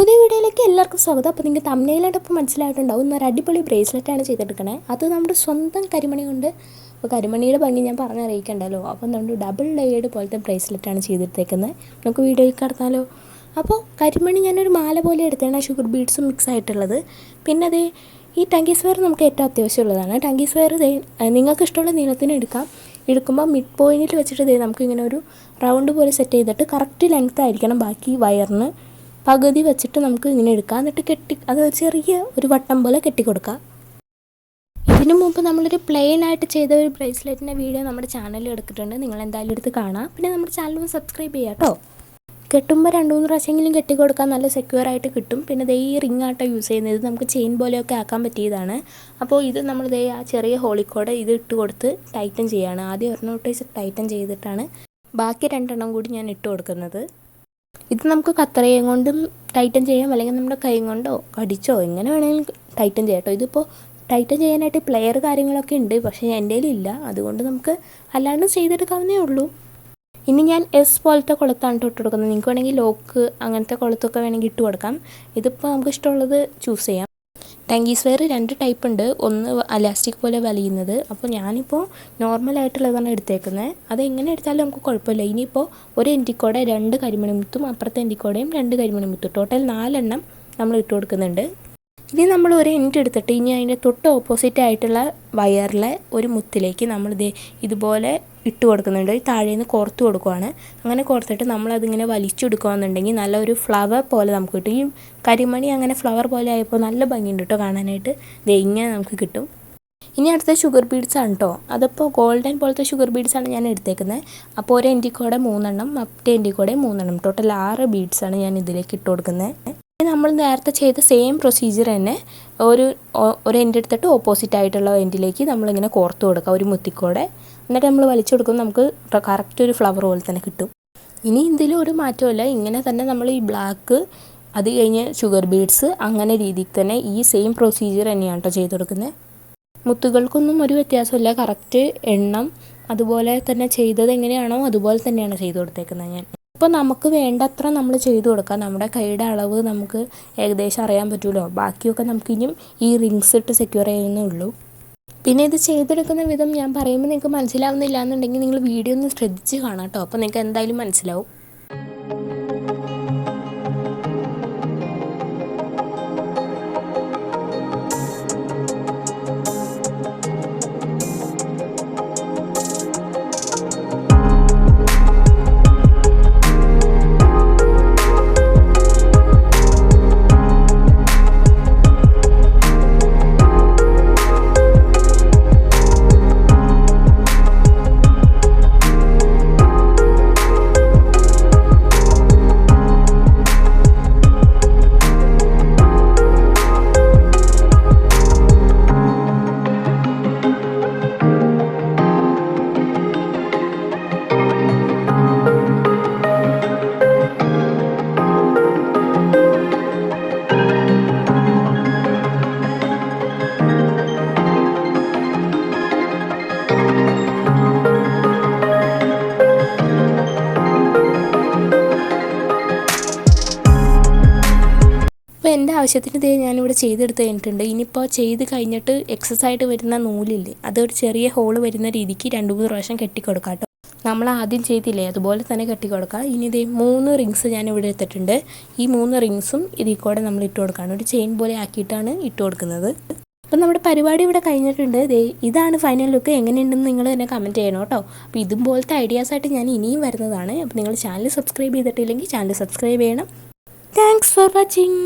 പുതിയ വീഡിയോയിലേക്ക് എല്ലാവർക്കും സ്വാഗതം. അപ്പോൾ നിങ്ങൾക്ക് തമ്മിലായിട്ടപ്പോൾ മനസ്സിലായിട്ടുണ്ടാവും ഇന്നൊരു അടിപൊളി ബ്രേസ്ലെറ്റാണ് ചെയ്തെടുക്കണേ. അത് നമ്മുടെ സ്വന്തം കരിമണി കൊണ്ട്. അപ്പോൾ കരിമണിയുടെ ഭംഗി ഞാൻ പറഞ്ഞറിയിക്കണ്ടല്ലോ. അപ്പോൾ നമ്മുടെ ഡബിൾ ലെയേർഡ് പോലത്തെ ബ്രേസ്ലെറ്റാണ് ചെയ്തെടുത്തേക്കുന്നത്. നമുക്ക് വീഡിയോയിൽ കടന്നാലോ. അപ്പോൾ കരിമണി ഞാനൊരു മാല പോലെ എടുത്തതാണ്, ഷുഗർ ബീഡ്സും മിക്സ് ആയിട്ടുള്ളത്. പിന്നെ അതേ ഈ ടങ്കി സ്ക്വയർ നമുക്ക് ഏറ്റവും അത്യാവശ്യമുള്ളതാണ്. ടങ്കി സ്ക്വയർ നിങ്ങൾക്ക് ഇഷ്ടമുള്ള നീളത്തിന് എടുക്കുമ്പോൾ മിഡ് പോയിന്റിൽ വെച്ചിട്ട് നമുക്കിങ്ങനെ ഒരു റൗണ്ട് പോലെ സെറ്റ് ചെയ്തിട്ട് കറക്റ്റ് ലെങ്ത് ആയിരിക്കണം. ബാക്കി വയറിന് പകുതി വെച്ചിട്ട് നമുക്ക് ഇങ്ങനെ എടുക്കാം. എന്നിട്ട് അത് ചെറിയ ഒരു വട്ടം പോലെ കെട്ടിക്കൊടുക്കാം. ഇതിനു മുമ്പ് നമ്മളൊരു പ്ലെയിൻ ആയിട്ട് ചെയ്ത ഒരു ബ്രേസ്ലെറ്റിൻ്റെ വീഡിയോ നമ്മുടെ ചാനലിൽ എടുത്തിട്ടുണ്ട്. നിങ്ങൾ എന്തായാലും എടുത്ത് കാണാം. പിന്നെ നമ്മുടെ ചാനൽ സബ്സ്ക്രൈബ് ചെയ്യാം കേട്ടോ. കെട്ടുമ്പോൾ 2-3 പ്രാവശ്യമെങ്കിലും കെട്ടിക്കൊടുക്കാൻ നല്ല സെക്യൂർ ആയിട്ട് കിട്ടും. പിന്നെ ഈ റിംഗ് ആട്ടോ യൂസ് ചെയ്യുന്നത്. ഇത് നമുക്ക് ചെയിൻ പോലെയൊക്കെ ആക്കാൻ പറ്റിയതാണ്. അപ്പോൾ ഇത് നമ്മൾ ആ ചെറിയ ഹോളിക്കോടെ ഇത് ഇട്ട് കൊടുത്ത് ടൈറ്റൻ ചെയ്യുകയാണ്. ആദ്യം ഒരെണ്ണോട്ട് ടൈറ്റൻ ചെയ്തിട്ടാണ് ബാക്കി 2 എണ്ണം കൂടി ഞാൻ ഇട്ട് കൊടുക്കുന്നത്. ഇത് നമുക്ക് കത്രികയും കൊണ്ടും ടൈറ്റൻ ചെയ്യാം, അല്ലെങ്കിൽ നമ്മുടെ കൈ കൊണ്ടോ കടിച്ചോ എങ്ങനെ വേണമെങ്കിലും ടൈറ്റൻ ചെയ്യാം കേട്ടോ. ഇതിപ്പോൾ ടൈറ്റൻ ചെയ്യാനായിട്ട് പ്ലെയർ കാര്യങ്ങളൊക്കെ ഉണ്ട്, പക്ഷേ എൻ്റെ കയ്യിലില്ല. അതുകൊണ്ട് നമുക്ക് അല്ലാണ്ട് ചെയ്തെടുക്കാവുന്നേ ഉള്ളൂ. ഇനി ഞാൻ പോലത്തെ കൊളുത്താണ് ഇട്ട് കൊടുക്കുന്നത്. നിങ്ങൾക്ക് വേണമെങ്കിൽ ലോക്ക് അങ്ങനത്തെ കൊളുത്തൊക്കെ വേണമെങ്കിൽ ഇട്ട് കൊടുക്കാം. ഇതിപ്പോൾ നമുക്ക് ഇഷ്ടമുള്ളത് ചൂസ് ചെയ്യാം. ടങ്കി സ്ക്വയർ 2 ടൈപ്പ് ഉണ്ട്. ഒന്ന് അലാസ്റ്റിക് പോലെ വലിയുന്നത്. അപ്പോൾ ഞാനിപ്പോൾ നോർമലായിട്ടുള്ളതാണ് എടുത്തേക്കുന്നത്. അത് എങ്ങനെ എടുത്താലും നമുക്ക് കുഴപ്പമില്ല. ഇനിയിപ്പോൾ ഒരു എൻഡിക്കോടെ 2 കരിമണി മുത്തും അപ്പുറത്തെ എൻഡിക്കോടെയും 2 കരിമണി മുത്തും, ടോട്ടൽ 4 എണ്ണം നമ്മൾ ഇട്ട് കൊടുക്കുന്നുണ്ട്. ഇനി നമ്മൾ ഒരു എൻഡ് എടുത്തിട്ട് ഇനി അതിൻ്റെ തൊട്ട് ഓപ്പോസിറ്റ് ആയിട്ടുള്ള വയറിലെ ഒരു മുത്തിലേക്ക് നമ്മൾ ഇതുപോലെ ഇട്ട് കൊടുക്കുന്നുണ്ട്. താഴേന്ന് കോർത്ത് കൊടുക്കുകയാണ്. അങ്ങനെ കോർത്തിട്ട് നമ്മളതിങ്ങനെ വലിച്ചെടുക്കുകയെന്നുണ്ടെങ്കിൽ നല്ലൊരു ഫ്ലവർ പോലെ നമുക്ക് കിട്ടും. ഈ കരിമണി അങ്ങനെ ഫ്ലവർ പോലെ ആയപ്പോൾ നല്ല ഭംഗിയുണ്ട് കേട്ടോ കാണാനായിട്ട്. ഇങ്ങനെ നമുക്ക് കിട്ടും. ഇനി അടുത്ത ഷുഗർ ബീഡ്സ് ആണ് കേട്ടോ. അതിപ്പോൾ ഗോൾഡൻ പോലത്തെ ഷുഗർ ബീഡ്സാണ് ഞാൻ എടുത്തേക്കുന്നത്. അപ്പോൾ ഒരു എൻഡിക്കോടെ 3 എണ്ണം, മറ്റേ എൻഡിക്കോടെ 3 എണ്ണം, ടോട്ടൽ 6 ബീഡ്സാണ് ഞാൻ ഇതിലേക്ക് ഇട്ട് കൊടുക്കുന്നത്. നമ്മൾ നേരത്തെ ചെയ്ത സെയിം പ്രൊസീജിയർ തന്നെ ഒരു എൻഡ് എടുത്തിട്ട് ഓപ്പോസിറ്റ് ആയിട്ടുള്ള എൻഡിലേക്ക് നമ്മളിങ്ങനെ കോർത്ത് കൊടുക്കുക ഒരു മുത്തിക്കോടെ. എന്നിട്ട് നമ്മൾ വലിച്ചു കൊടുക്കുമ്പോൾ നമുക്ക് കറക്റ്റ് ഒരു ഫ്ലവർ പോലെ തന്നെ കിട്ടും. ഇനി ഇതിലും ഒരു മാറ്റമില്ല. ഇങ്ങനെ തന്നെ നമ്മൾ ഈ ബ്ലാക്ക്, അത് കഴിഞ്ഞ് ഷുഗർ ബീഡ്സ്, അങ്ങനെ രീതിക്ക് തന്നെ ഈ സെയിം പ്രൊസീജിയർ തന്നെയാണ് കേട്ടോ ചെയ്ത് കൊടുക്കുന്നത്. മുത്തുകൾക്കൊന്നും ഒരു വ്യത്യാസമില്ല. കറക്റ്റ് എണ്ണം അതുപോലെ തന്നെ ചെയ്തത് എങ്ങനെയാണോ അതുപോലെ തന്നെയാണ് ചെയ്ത് കൊടുത്തേക്കുന്നത് ഞാൻ. ഇപ്പോൾ നമുക്ക് വേണ്ടത്ര നമ്മൾ ചെയ്തു കൊടുക്കാം. നമ്മുടെ കൈയുടെ അളവ് നമുക്ക് ഏകദേശം അറിയാൻ പറ്റുമല്ലോ. ബാക്കിയൊക്കെ നമുക്ക് ഇനിയും ഈ റിങ്സ് ഇട്ട് സെക്യൂർ ചെയ്യുന്നേ ഉള്ളൂ. പിന്നെ ഇത് ചെയ്തെടുക്കുന്ന വിധം ഞാൻ പറയുമ്പോൾ നിങ്ങൾക്ക് മനസ്സിലാവുന്നില്ല എന്നുണ്ടെങ്കിൽ നിങ്ങൾ വീഡിയോ ഒന്ന് ശ്രദ്ധിച്ച് കാണാം കേട്ടോ. അപ്പോൾ നിങ്ങൾക്ക് എന്തായാലും മനസ്സിലാവും. അപ്പോൾ എൻ്റെ ആവശ്യത്തിന് ഞാനിവിടെ ചെയ്തെടുത്ത് കഴിഞ്ഞിട്ടുണ്ട്. ഇനിയിപ്പോൾ ചെയ്ത് കഴിഞ്ഞിട്ട് എക്സസ് ആയിട്ട് വരുന്ന നൂലില്ലേ, അതൊരു ചെറിയ ഹോള് വരുന്ന രീതിക്ക് 2-3 പ്രാവശ്യം കെട്ടിക്കൊടുക്കാം കേട്ടോ. നമ്മൾ ആദ്യം ചെയ്തില്ലേ അതുപോലെ തന്നെ കെട്ടിക്കൊടുക്കുക. ഇനി 3 റിങ്സ് ഞാനിവിടെ എടുത്തിട്ടുണ്ട്. ഈ 3 റിങ്സും ഇതിൽ കൂടെ നമ്മൾ ഇട്ട് കൊടുക്കുകയാണ്. ഒരു ചെയിൻ പോലെ ആക്കിയിട്ടാണ് ഇട്ട് കൊടുക്കുന്നത്. അപ്പം നമ്മുടെ പരിപാടി ഇവിടെ കഴിഞ്ഞിട്ടുണ്ട്. ഇതാണ് ഫൈനൽ ലുക്ക്. എങ്ങനെയുണ്ടെന്ന് നിങ്ങൾ തന്നെ കമൻറ്റ് ചെയ്യണം കേട്ടോ. അപ്പോൾ ഇതുപോലത്തെ ഐഡിയാസായിട്ട് ഞാൻ ഇനിയും വരുന്നതാണ്. അപ്പോൾ നിങ്ങൾ ചാനൽ സബ്സ്ക്രൈബ് ചെയ്തിട്ടില്ലെങ്കിൽ ചാനൽ സബ്സ്ക്രൈബ് ചെയ്യണം. Thanks for watching.